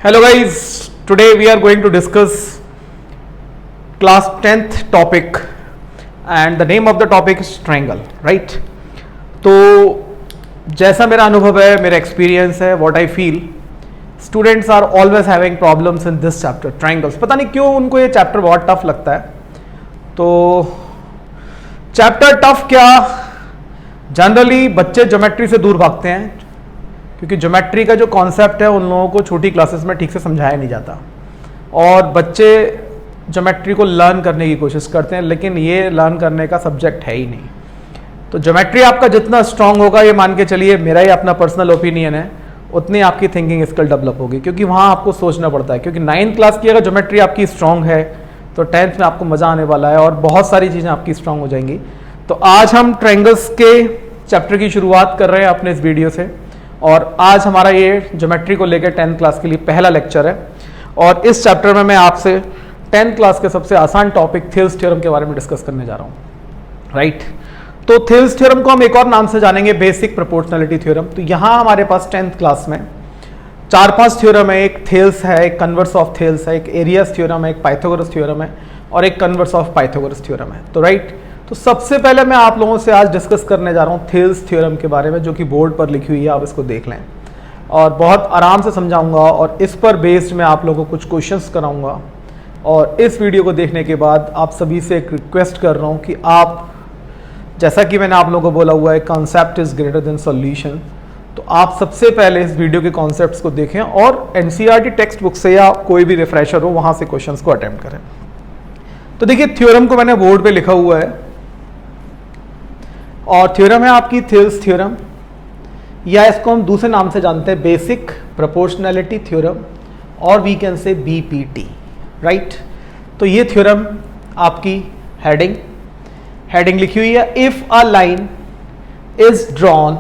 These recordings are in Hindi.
Hello guys, today we are going to discuss class 10th topic and the name of the topic is triangle, right? तो जैसा मेरा अनुभव है, मेरा एक्सपीरियंस है, what I feel, students are always having problems in this chapter, triangles. पता नहीं क्यों उनको ये चैप्टर बहुत टफ लगता है. तो चैप्टर टफ क्या, जनरली बच्चे ज्योमेट्री से दूर भागते हैं क्योंकि ज्योमेट्री का जो कॉन्सेप्ट है उन लोगों को छोटी क्लासेस में ठीक से समझाया नहीं जाता और बच्चे ज्योमेट्री को लर्न करने की कोशिश करते हैं, लेकिन ये लर्न करने का सब्जेक्ट है ही नहीं. तो ज्योमेट्री आपका जितना स्ट्रांग होगा, ये मान के चलिए, मेरा ही अपना पर्सनल ओपिनियन है, उतनी आपकी थिंकिंग स्किल डेवलप होगी क्योंकि वहाँ आपको सोचना पड़ता है. क्योंकि 9th क्लास की अगर ज्योमेट्री आपकी स्ट्रांग है तो 10th में आपको मज़ा आने वाला है और बहुत सारी चीज़ें आपकी स्ट्रांग हो जाएंगी. तो आज हम ट्रायंगल्स के चैप्टर की शुरुआत कर रहे हैं अपने इस वीडियो से और आज हमारा ये ज्योमेट्री को लेकर 10th क्लास के लिए पहला लेक्चर है. और इस चैप्टर में मैं आपसे 10th क्लास के सबसे आसान टॉपिक थेल्स थ्योरम के बारे में डिस्कस करने जा रहा हूँ, राइट? तो थेल्स थ्योरम को हम एक और नाम से जानेंगे, बेसिक प्रोपोर्शनैलिटी थ्योरम. तो यहाँ हमारे पास 10th क्लास में 4-5 थ्योरम है. एक थेल्स है, एक कन्वर्स ऑफ थेल्स है, एक एरियाज थ्योरम है, एक पाइथागोरस थ्योरम है और एक कन्वर्स ऑफ पाइथागोरस थ्योरम है. तो राइट, तो सबसे पहले मैं आप लोगों से आज डिस्कस करने जा रहा हूँ थेल्स थ्योरम के बारे में, जो कि बोर्ड पर लिखी हुई है, आप इसको देख लें और बहुत आराम से समझाऊंगा और इस पर बेस्ड मैं आप लोगों को कुछ क्वेश्चंस कराऊंगा. और इस वीडियो को देखने के बाद आप सभी से एक रिक्वेस्ट कर रहा हूँ कि आप, जैसा कि मैंने आप लोगों को बोला हुआ है, concept is greater than solution, तो आप सबसे पहले इस वीडियो के कॉन्सेप्ट्स को देखें और एनसीईआरटी टेक्स्ट बुक से या कोई भी रिफ्रेशर हो वहाँ से क्वेश्चंस को अटेम्प्ट करें. तो देखिए, थ्योरम को मैंने बोर्ड पे लिखा हुआ है और थ्योरम है आपकी थेल्स थ्योरम, या इसको हम दूसरे नाम से जानते हैं बेसिक प्रोपोर्शनैलिटी थ्योरम, और we can say BPT, right? तो ये थ्योरम आपकी हेडिंग लिखी हुई है. If a line is drawn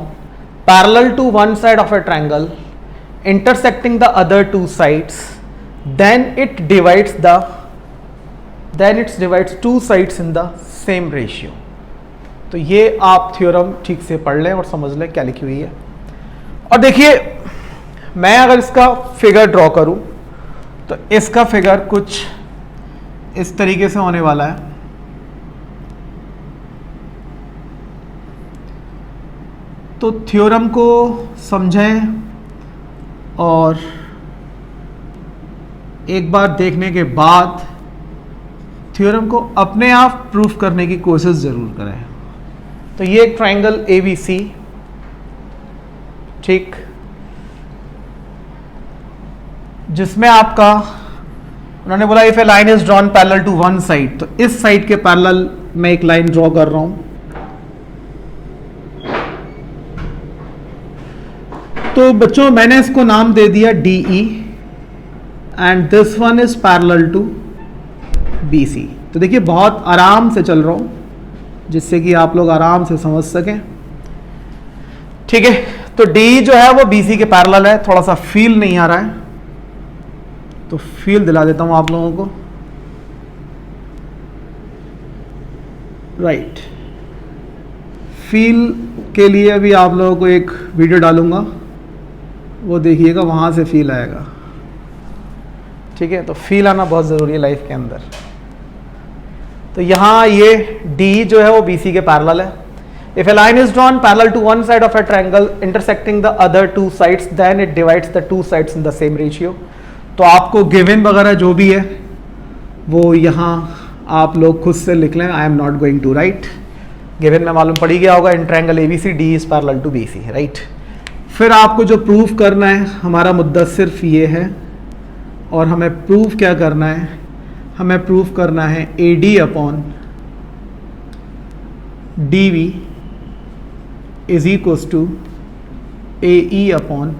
parallel to one side of a triangle intersecting the other two sides, then it divides two sides in the same ratio. तो ये आप थ्योरम ठीक से पढ़ लें और समझ लें क्या लिखी हुई है. और देखिए, मैं अगर इसका फिगर ड्रॉ करूं तो इसका फिगर कुछ इस तरीके से होने वाला है. तो थ्योरम को समझें और एक बार देखने के बाद थ्योरम को अपने आप प्रूफ करने की कोशिश जरूर करें. तो ये एक ट्रायंगल ABC, ठीक, जिसमें आपका उन्होंने बोला if a line is drawn parallel to one side, तो इस साइड के पैरेलल मैं एक लाइन ड्रॉ कर रहा हूं. तो बच्चों, मैंने इसको नाम दे दिया DE and this one is parallel to BC. तो देखिए, बहुत आराम से चल रहा हूं जिससे कि आप लोग आराम से समझ सकें, ठीक है? तो D जो है वो BC के पैरेलल है. थोड़ा सा फील नहीं आ रहा है तो फील दिला देता हूं आप लोगों को, राइट? फील के लिए अभी आप लोगों को एक वीडियो डालूंगा, वो देखिएगा, वहां से फील आएगा, ठीक है? तो फील आना बहुत ज़रूरी है लाइफ के अंदर. तो यहाँ ये D जो है वो BC के पैरेलल है. If a line is drawn parallel to one side of a triangle intersecting the other two sides, then it divides the two sides in the same ratio. तो आपको गिवन वगैरह जो भी है वो यहाँ आप लोग खुद से लिख लें. I am not going to write. Given में मालूम पड़ गया होगा, in triangle ABC D is parallel to BC, right? फिर आपको जो प्रूफ करना है, हमारा मुद्दा सिर्फ ये है, और हमें प्रूफ क्या करना है? हमें प्रूफ करना है AD upon DV is equals to AE upon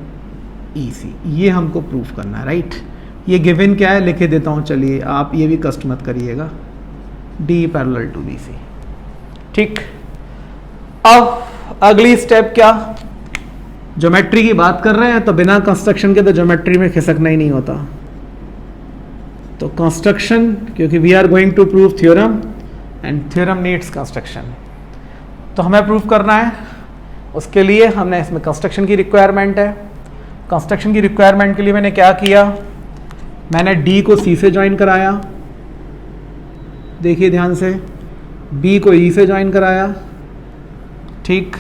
EC. ये हमको प्रूफ करना है, राइट? ये गिवन क्या है लिखे देता हूँ, चलिए आप ये भी कष्ट मत करिएगा. D पैरेलल टू BC, ठीक? अब अगली स्टेप क्या? ज्योमेट्री की बात कर रहे हैं तो बिना कंस्ट्रक्शन के तो ज्योमेट्री में खिसकना ही नहीं होता. तो कंस्ट्रक्शन, क्योंकि we are going to prove theorem and theorem needs construction, तो हमें प्रूव करना है. उसके लिए हमने इसमें कंस्ट्रक्शन की रिक्वायरमेंट है. कंस्ट्रक्शन की रिक्वायरमेंट के लिए मैंने क्या किया, मैंने डी को सी से ज्वाइन कराया, देखिए ध्यान से, बी को ई से ज्वाइन कराया, ठीक,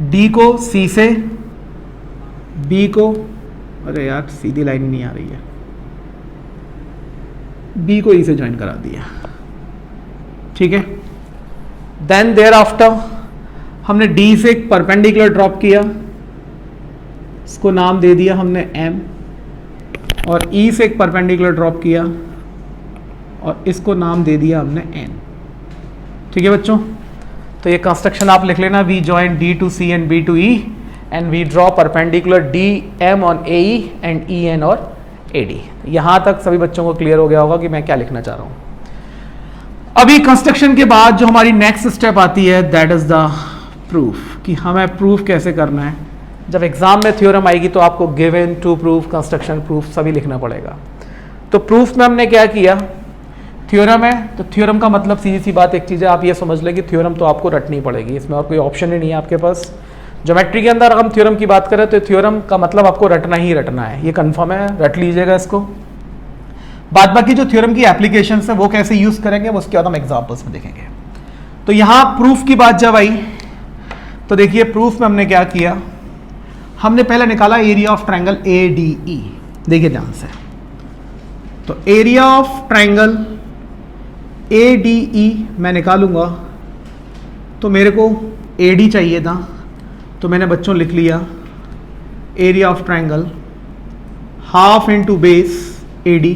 डी को सी से, बी को, अरे यार सीधी लाइन नहीं आ रही है, बी को ई से ज्वाइन करा दिया, ठीक है। देन देयर आफ्टर हमने डी से एक परपेंडिकुलर ड्रॉप किया, इसको नाम दे दिया हमने एम, और ई से एक परपेंडिकुलर ड्रॉप किया और इसको नाम दे दिया हमने एन, ठीक है बच्चों। तो ये कंस्ट्रक्शन आप लिख लेना, we join D to C and B to E and we draw perpendicular D M on A E and E N और ए डी। यहाँ तक सभी बच्चों को क्लियर हो गया होगा कि मैं क्या लिखना चाह रहा हूँ। अभी कंस्ट्रक्शन के बाद जो हमारी नेक्स्ट स्टेप आती है दैट इज द प्रूफ, कि हमें प्रूफ कैसे करना है। जब एग्जाम में थ्योरम आएगी तो आपको given, to proof, construction proof सभी लिखना पड़ेगा। तो प्रूफ में हमने क्या किया, थ्योरम है तो थ्योरम का मतलब सीधी सी बात एक चीज़ है, आप ये समझ लें कि थ्योरम तो आपको रटनी पड़ेगी, इसमें और कोई ऑप्शन ही नहीं है आपके पास। ज्योमेट्री के अंदर हम थ्योरम की बात करें तो थ्योरम का मतलब आपको रटना ही रटना है, ये कंफर्म है, रट लीजिएगा इसको। बाद बाकी जो थ्योरम की एप्लीकेशन है वो कैसे यूज करेंगे वो उसके बाद हम एग्जाम्पल्स में देखेंगे। तो यहाँ प्रूफ की बात जब आई तो देखिए प्रूफ में हमने क्या किया, हमने पहले निकाला area of triangle A D ई, देखिए ध्यान से। तो area of triangle A D ई मैं निकालूंगा तो मेरे को ए डी चाहिए था, तो मैंने बच्चों लिख लिया area of triangle half into base A D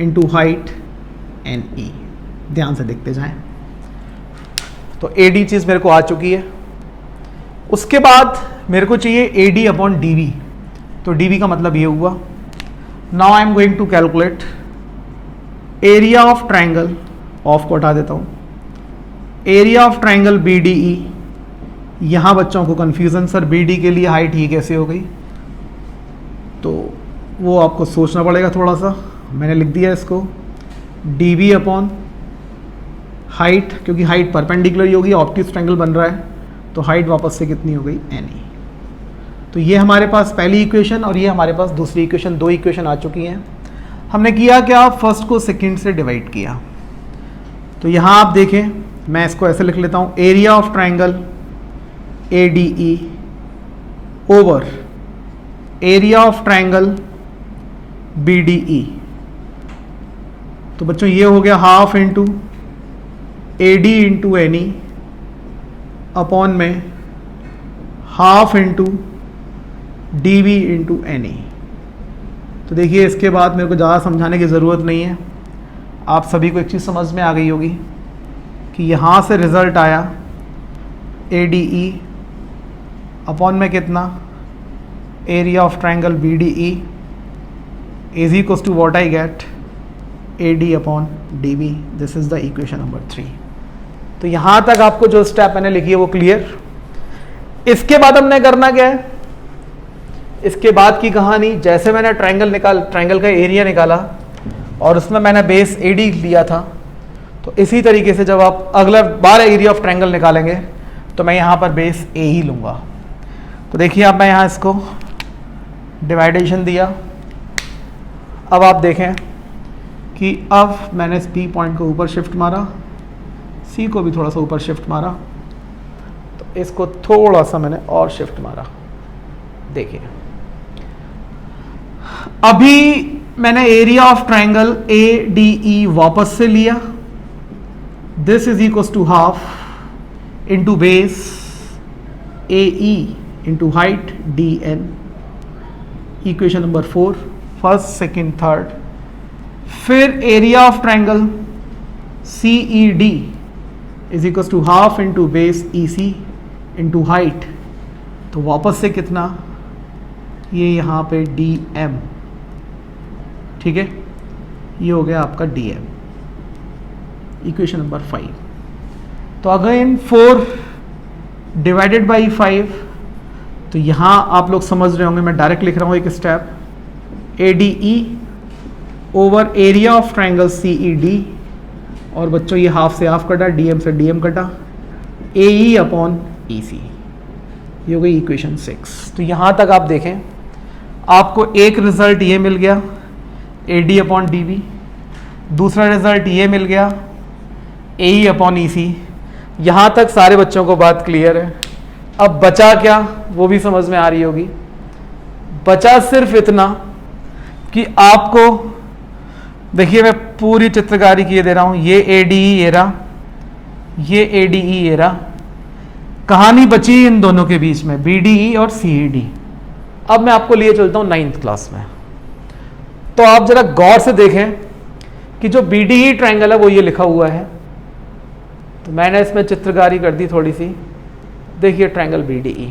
into height N E. ध्यान से देखते जाएं। तो ए डी चीज़ मेरे को आ चुकी है। उसके बाद मेरे को चाहिए A D upon D V, तो डी वी का मतलब ये हुआ। Now I am going to calculate area of triangle, of को हटा देता हूँ, area of triangle B D E. यहाँ बच्चों को कन्फ्यूज़न, सर बी डी के लिए हाइट ये कैसे हो गई, तो वो आपको सोचना पड़ेगा थोड़ा सा। मैंने लिख दिया इसको डी वी अपॉन हाइट, क्योंकि हाइट परपेंडिकुलर ही होगी, ऑब्ट्यूज ट्रायंगल बन रहा है, तो हाइट वापस से कितनी हो गई एन ई। तो ये हमारे पास पहली इक्वेशन और ये हमारे पास दूसरी इक्वेशन, दो इक्वेशन आ चुकी हैं। हमने किया क्या, फर्स्ट को सेकंड से डिवाइड किया। तो यहाँ आप देखें, मैं इसको ऐसे लिख लेता हूँ, area of triangle A D E over area of triangle B D E. तो बच्चों ये हो गया half into A D into N E upon में half into D V into N E. तो देखिए इसके बाद मेरे को ज़्यादा समझाने की ज़रूरत नहीं है, आप सभी को एक चीज़ समझ में आ गई होगी कि यहाँ से रिज़ल्ट आया ए डी ई अपॉन में कितना, area of triangle B D E is equals to what I get A D upon D V. This is the equation number 3। तो यहाँ तक आपको जो स्टेप मैंने लिखी है वो क्लियर। इसके बाद हमने करना क्या है, इसके बाद की कहानी, जैसे मैंने ट्रायंगल का एरिया निकाला और उसमें मैंने बेस ए डी लिया था, तो इसी तरीके से जब आप अगला बार एरिया ऑफ ट्रायंगल निकालेंगे तो मैं यहाँ पर बेस ए ही लूँगा। तो देखिए अब मैं यहाँ इसको डिवाइडेशन दिया। अब आप देखें कि अब मैंने इस पी पॉइंट को ऊपर शिफ्ट मारा, सी को भी थोड़ा सा ऊपर शिफ्ट मारा, तो इसको थोड़ा सा मैंने और शिफ्ट मारा। देखिए अभी मैंने area of triangle A D E वापस से लिया, this is equal to half into base A E into height D N. Equation number 4, first second third. फिर area of triangle C E D is equal to half into base E C into height, तो वापस से कितना, ये यहाँ पे डी एम, ठीक है, ये हो गया आपका डी एम। Equation number 5। तो अगेन 4 डिवाइडेड बाई 5, तो यहाँ आप लोग समझ रहे होंगे, मैं डायरेक्ट लिख रहा हूँ एक step, A D E over area of triangle C E D, और बच्चों ये हाफ से हाफ कटा, डी एम से डी एम कटा, ए ई अपॉन ई सी। ये हो गई इक्वेशन 6। तो यहाँ तक आप देखें, आपको एक रिजल्ट ये मिल गया AD अपॉन DB, दूसरा रिजल्ट ये मिल गया AE अपॉन EC। यहाँ तक सारे बच्चों को बात क्लियर है। अब बचा क्या, वो भी समझ में आ रही होगी। बचा सिर्फ इतना कि आपको देखिए, मैं पूरी चित्रकारी किए दे रहा हूँ। ये ADE ये रहा, ये ADE ये रहा, कहानी बची इन दोनों के बीच में BDE और CED। अब मैं आपको लिए चलता हूँ 9th क्लास में। तो आप जरा गौर से देखें कि जो BDE ट्रायंगल है वो ये लिखा हुआ है। तो मैंने इसमें चित्रकारी कर दी थोड़ी सी। देखिए ट्रायंगल BDE,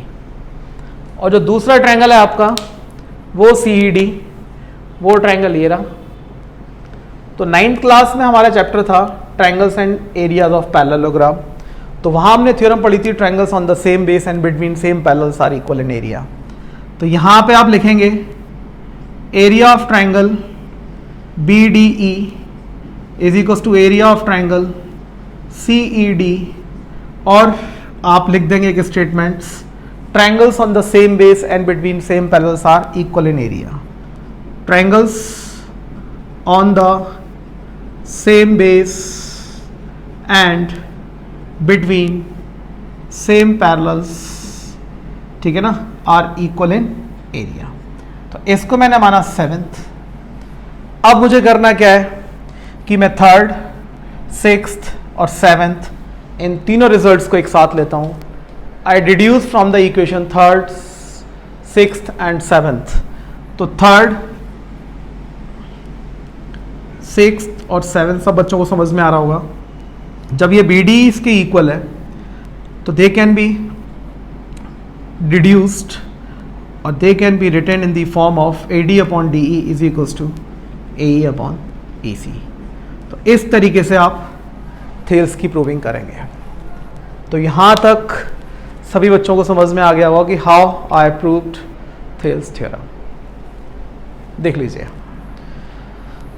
और जो दूसरा ट्रायंगल है आपका वो CED, वो ट्रायंगल ये रहा। तो 9th क्लास में हमारा चैप्टर था triangles and areas of parallelogram. तो वहां हमने थ्योरम पढ़ी थी triangles on the same base and between same parallels are equal in area. तो यहां पे आप लिखेंगे area of triangle BDE is equal to area of triangle CED, और आप लिख देंगे एक statements, triangles on the same base and between same parallels are equal in area. Triangles on the same base and between same parallels, ठीक है ना, आर इक्वल इन एरिया। तो इसको मैंने माना 7th। अब मुझे करना क्या है कि मैं 3rd, 6th और 7th इन तीनों रिजल्ट्स को एक साथ लेता हूं। I deduce from the equation 3rd, 6th and 7th। तो 3rd, 6th और 7th सब बच्चों को समझ में आ रहा होगा। जब ये BDE इसके इक्वल है तो दे कैन बी डिड्यूस्ड और they can be written in the form of AD upon DE is equals to AE upon EC। तो इस तरीके से आप थेल्स की प्रूविंग करेंगे। तो यहाँ तक सभी बच्चों को समझ में आ गया होगा कि how I proved Thales theorem. देख लीजिए,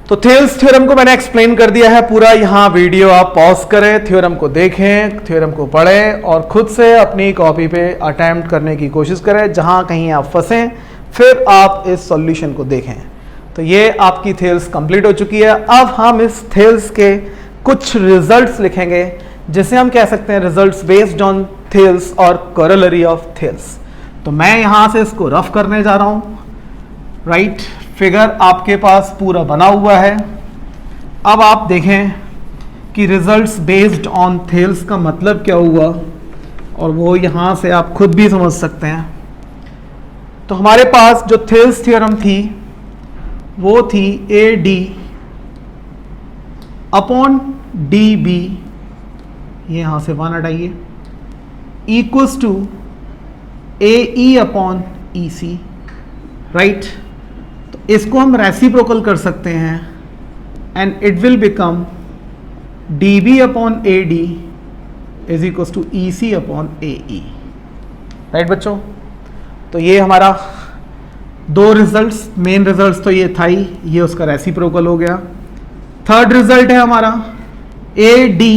तो थेल्स थ्योरम को मैंने एक्सप्लेन कर दिया है पूरा। यहाँ वीडियो आप पॉज करें, थ्योरम को देखें, थ्योरम को पढ़ें और खुद से अपनी कॉपी पे अटेम्प्ट करने की कोशिश करें। जहाँ कहीं आप फंसें फिर आप इस सॉल्यूशन को देखें। तो ये आपकी थेल्स कंप्लीट हो चुकी है। अब हम इस थेल्स के कुछ रिजल्ट्स लिखेंगे, जिसे हम कह सकते हैं रिजल्ट्स बेस्ड ऑन थेल्स और कोरोलरी ऑफ थेल्स। तो मैं यहाँ से इसको रफ करने जा रहा हूँ। राइट, फिगर आपके पास पूरा बना हुआ है। अब आप देखें कि रिजल्ट्स बेस्ड ऑन थेल्स का मतलब क्या हुआ, और वो यहाँ से आप खुद भी समझ सकते हैं। तो हमारे पास जो थेल्स थ्योरम थी वो थी AD अपॉन DB, ये यहाँ से 1 हटाइए, equals to AE upon EC। Right, तो इसको हम रेसिप्रोकल कर सकते हैं and it will become DB upon AD is equals to EC upon AE। Right बच्चों, तो ये हमारा दो रिजल्ट्स, मेन रिजल्ट्स तो ये था ही, ये उसका रेसिप्रोकल हो गया। थर्ड रिजल्ट है हमारा AD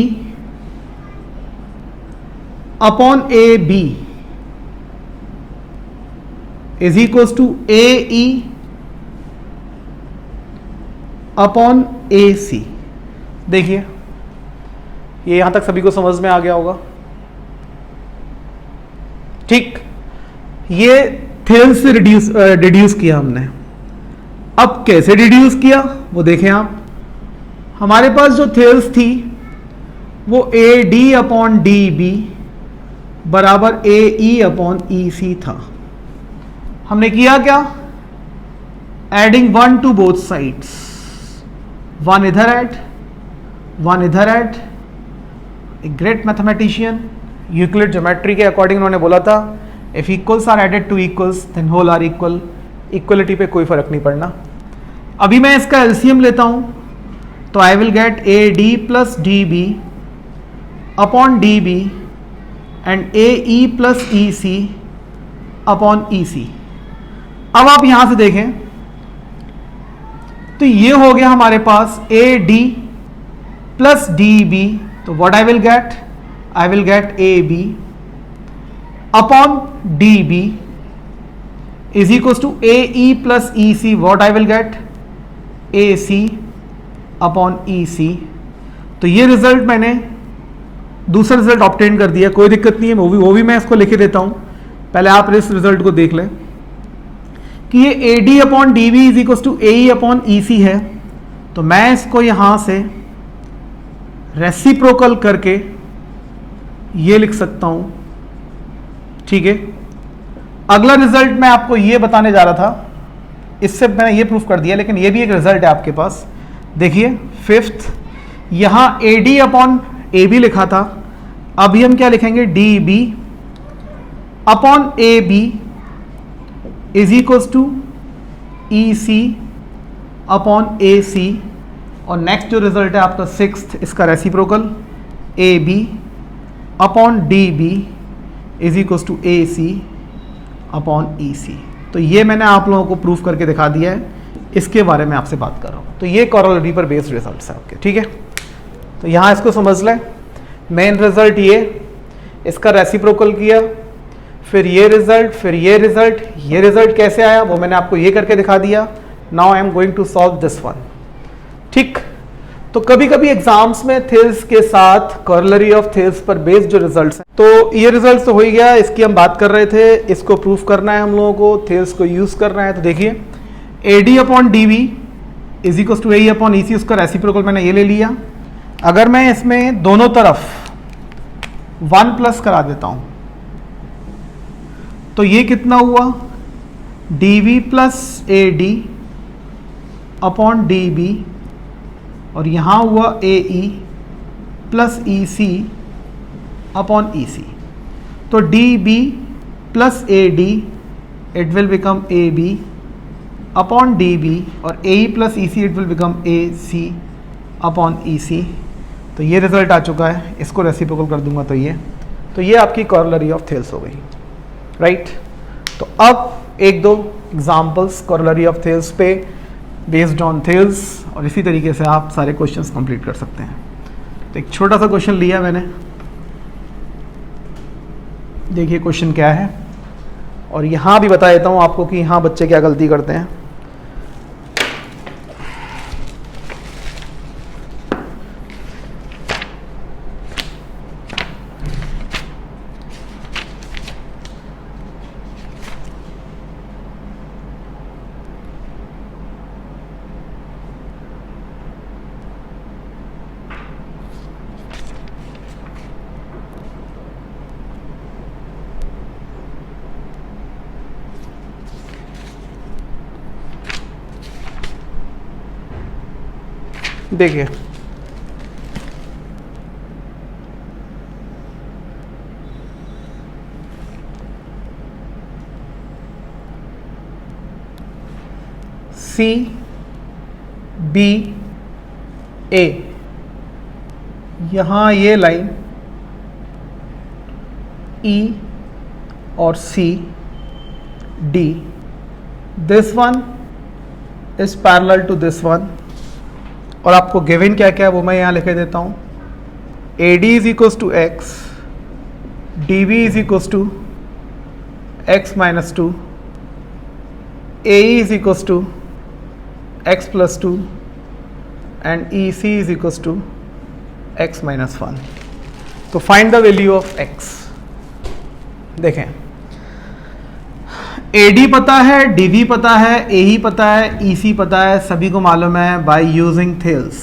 upon AB is equals to AE upon AC। देखिए ये यहां तक सभी को समझ में आ गया होगा। ठीक, ये थेल्स से डिड्यूस किया हमने। अब कैसे डिड्यूस किया वो देखें आप। हमारे पास जो थेल्स थी वो AD अपॉन DB बराबर AE अपॉन EC था। हमने किया क्या, एडिंग 1 टू बोथ साइड्स, 1 इधर ऐड 1 इधर add. A great mathematician, Euclid geometry के अकॉर्डिंग उन्होंने बोला था if equals are added to equals then whole are equal. Equality पे कोई फर्क नहीं पड़ना। अभी मैं इसका एलसीएम लेता हूं तो आई will gate AD plus DB upon DB and AE plus EC upon EC। अब आप यहां से देखें तो ये हो गया हमारे पास AD प्लस DB। तो what I will get, I will get AB upon D B is equal to A E plus E C, what I will get A C upon E C. तो ये रिजल्ट मैंने दूसरा रिजल्ट ऑब्टेन कर दिया, कोई दिक्कत नहीं है, वो भी मैं इसको लिख देता हूं। पहले आप इस रिजल्ट को देख लें कि ये A D upon D B is equal to A E upon E C है। तो मैं इसको यहां से रेसिप्रोकल करके ये लिख सकता हूं, ठीक है। अगला रिजल्ट मैं आपको ये बताने जा रहा था, इससे मैंने ये प्रूफ कर दिया, लेकिन ये भी एक रिजल्ट है आपके पास। देखिए फिफ्थ, यहां A D upon A B लिखा था, अभी हम क्या लिखेंगे, D B upon A B is equal to E C upon A C. और नेक्स्ट जो रिजल्ट है आपका सिक्स्थ, इसका reciprocal A B upon D B is equal to A C upon E C. तो ये मैंने आप लोगों को प्रूफ करके दिखा दिया है, इसके बारे में आपसे बात कर रहा हूँ। तो ये कॉरोलरी पर बेस्ड रिजल्ट्स है आपके, ठीक है। तो यहाँ इसको समझ लें, मेन रिजल्ट ये, इसका रेसिप्रोकल किया, फिर ये रिजल्ट, फिर ये रिजल्ट। ये रिजल्ट कैसे आया वो मैंने आपको ये करके दिखा दिया। Now I am going to solve this one, ठीक। तो कभी कभी एग्जाम्स में थेल्स के साथ कॉरोलरी ऑफ थेल्स पर बेस्ड जो रिजल्ट्स हैं, तो ये रिजल्ट तो हो ही गया, इसकी हम बात कर रहे थे। इसको प्रूफ करना है हम लोगों को, थेल्स को यूज करना है। तो देखिए A D upon D V is equal to A E upon E C, उसका रेसिप्रोकल मैंने ये ले लिया। अगर मैं इसमें दोनों तरफ 1 प्लस करा देता हूं तो ये कितना हुआ, D V plus A D upon D B, और यहां हुआ ए E plus E C upon E C. तो D B plus A D it will become A B upon D B, और A E plus E C it will become A C upon E C. तो ये रिजल्ट आ चुका है, इसको रेसिप्रोकल कर दूंगा तो ये आपकी कॉरोलरी ऑफ थेल्स हो गई, राइट। तो अब एक दो एग्जांपल्स कॉरोलरी ऑफ थेल्स पे बेस्ड ऑन थेल्स, और इसी तरीके से आप सारे क्वेश्चंस कंप्लीट कर सकते हैं। तो एक छोटा सा क्वेश्चन लिया मैंने, देखिए क्वेश्चन क्या है, और यहाँ भी बता देता हूँ आपको कि यहाँ बच्चे क्या गलती करते हैं। देखिए सी बी ए, यहां ये लाइन ई और C D, this one is parallel to this one, और आपको गिवन क्या क्या है वो मैं यहाँ लिख देता हूँ। A D is equals to X, D B is equals to X minus two, A E is equals to X plus two, and E C is equals to X minus one. तो find the value of X. देखें ए डी पता है, डी वी पता है, ए ही पता है, ई सी पता है, सभी को मालूम है बाय यूजिंग थेल्स।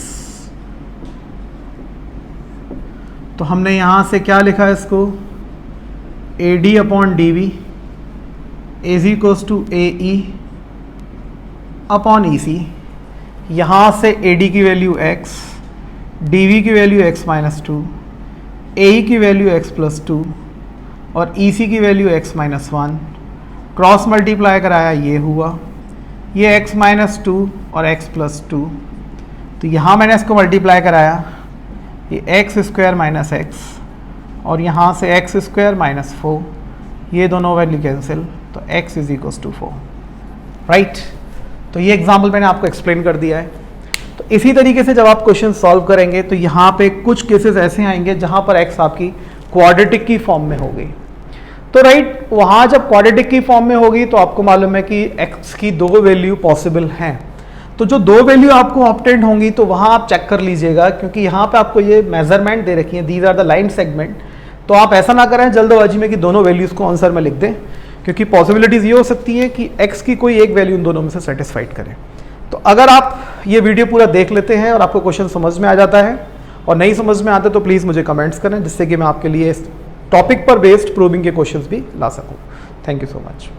तो हमने यहां से क्या लिखा है इसको, A D upon D V is equals to A E upon E C. यहां से ए डी की वैल्यू एक्स, डी वी की value X minus two, A E की वैल्यू एक्स प्लस टू, और ई सी की value X minus one. Cross multiply कराया, ये हुआ, ये x माइनस टू और x प्लस टू। तो यहाँ मैंने इसको मल्टीप्लाई कराया, ये एक्स स्क्वायर माइनस एक्स, और यहाँ से एक्स स्क्वायर माइनस 4, ये दोनों वैल्यू कैंसिल, तो x is equals to 4, right. तो ये एग्जाम्पल मैंने आपको एक्सप्लेन कर दिया है। तो इसी तरीके से जब आप क्वेश्चन सॉल्व करेंगे तो यहाँ पे कुछ केसेस ऐसे आएंगे जहाँ पर x आपकी क्वाड्रेटिक की फॉर्म में हो गई। तो राइट, वहाँ जब क्वाड्रेटिक की फॉर्म में होगी तो आपको मालूम है कि x की 2 वैल्यू पॉसिबल हैं। तो जो 2 वैल्यू आपको ऑब्टेन होंगी तो वहाँ आप चेक कर लीजिएगा, क्योंकि यहाँ पे आपको ये मेजरमेंट दे रखी है, these are the line segment. तो आप ऐसा ना करें जल्दबाजी में कि दोनों वैल्यूज़ को आंसर में लिख दें, क्योंकि पॉसिबिलिटीज़ ये हो सकती है कि x की कोई एक वैल्यू इन दोनों में से सेटिस्फाइड करे। तो अगर आप ये वीडियो पूरा देख लेते हैं और आपको क्वेश्चन समझ में आ जाता है और नहीं समझ में आते तो प्लीज़ मुझे कमेंट्स करें, जिससे कि मैं आपके लिए इस टॉपिक पर बेस्ड प्रूविंग के क्वेश्चंस भी ला सकूं। Thank you so much.